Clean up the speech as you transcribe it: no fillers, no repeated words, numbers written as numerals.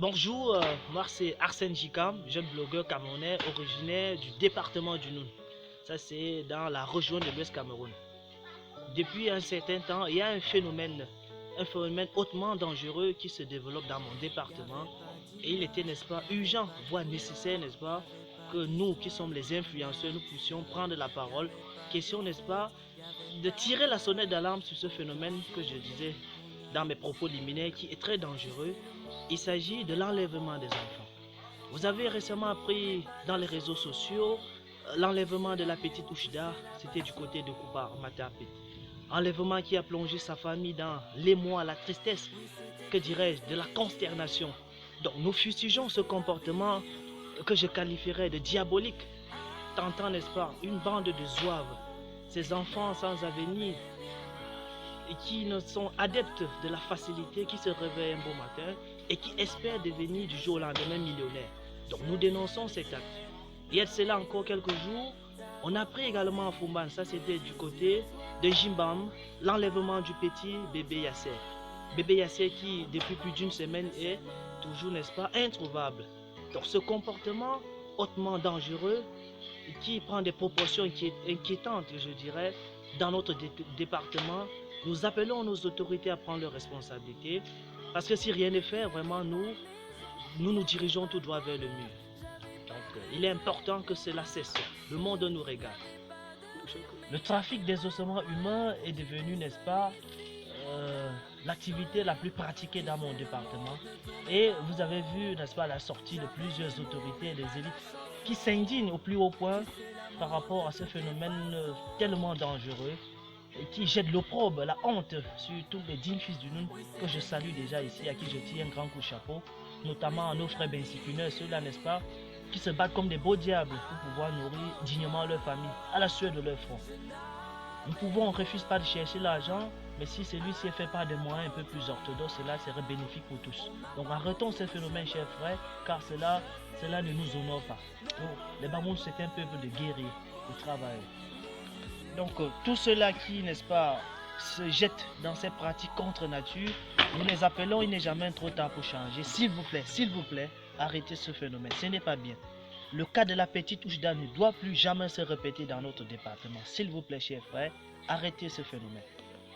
Bonjour, moi c'est Arsène Jikam, jeune blogueur camerounais originaire du département du Noun. Ça c'est dans la région de l'Ouest Cameroun. Depuis un certain temps, il y a un phénomène hautement dangereux qui se développe dans mon département. Et il était, n'est-ce pas, urgent, voire nécessaire, n'est-ce pas, que nous qui sommes les influenceurs, nous puissions prendre la parole. Question, n'est-ce pas, de tirer la sonnette d'alarme sur ce phénomène que je disais dans mes propos liminaires qui est très dangereux. Il s'agit de l'enlèvement des enfants. Vous avez récemment appris dans les réseaux sociaux l'enlèvement de la petite Ouchida, c'était du côté de Koupa Matapé. Enlèvement qui a plongé sa famille dans l'émoi, la tristesse, que dirais-je, de la consternation. Donc nous fustigeons ce comportement que je qualifierais de diabolique, tentant, n'est-ce pas, une bande de zouaves, ces enfants sans avenir, et qui ne sont adeptes de la facilité, qui se réveillent un beau matin et qui espèrent devenir du jour au lendemain millionnaires. Donc nous dénonçons cet acte. Il y a de cela encore quelques jours, on a pris également à Fumban, ça c'était du côté de Jimbam, l'enlèvement du petit bébé Yasser. Bébé Yasser qui depuis plus d'une semaine est toujours, n'est-ce pas, introuvable. Donc ce comportement hautement dangereux qui prend des proportions inquiétantes, je dirais, dans notre département. Nous appelons nos autorités à prendre leurs responsabilités parce que si rien n'est fait, vraiment nous dirigeons tout droit vers le mur. Donc il est important que cela cesse. Le monde nous regarde. Le trafic des ossements humains est devenu, n'est-ce pas, l'activité la plus pratiquée dans mon département. Et vous avez vu, n'est-ce pas, la sortie de plusieurs autorités et des élites qui s'indignent au plus haut point par rapport à ce phénomène tellement dangereux et qui jette l'opprobre, la honte sur tous les dignes fils du Noun que je salue déjà ici, à qui je tire un grand coup de chapeau, notamment à nos frères bensikuneurs, ceux-là, n'est-ce pas, qui se battent comme des beaux diables pour pouvoir nourrir dignement leur famille, à la sueur de leur front. On ne refuse pas de chercher l'argent, mais si celui-ci fait par des moyens un peu plus orthodoxes, cela serait bénéfique pour tous. Donc arrêtons ce phénomène, chers frères, car cela ne nous honore pas. Donc, les Bamouns, c'est un peuple de guerriers, de travailleurs. Donc tous ceux-là qui, n'est-ce pas, se jettent dans ces pratiques contre nature, nous les appelons, il n'est jamais trop tard pour changer. S'il vous plaît, arrêtez ce phénomène, ce n'est pas bien. Le cas de la petite Ouchida ne doit plus jamais se répéter dans notre département. S'il vous plaît, chers frères, arrêtez ce phénomène.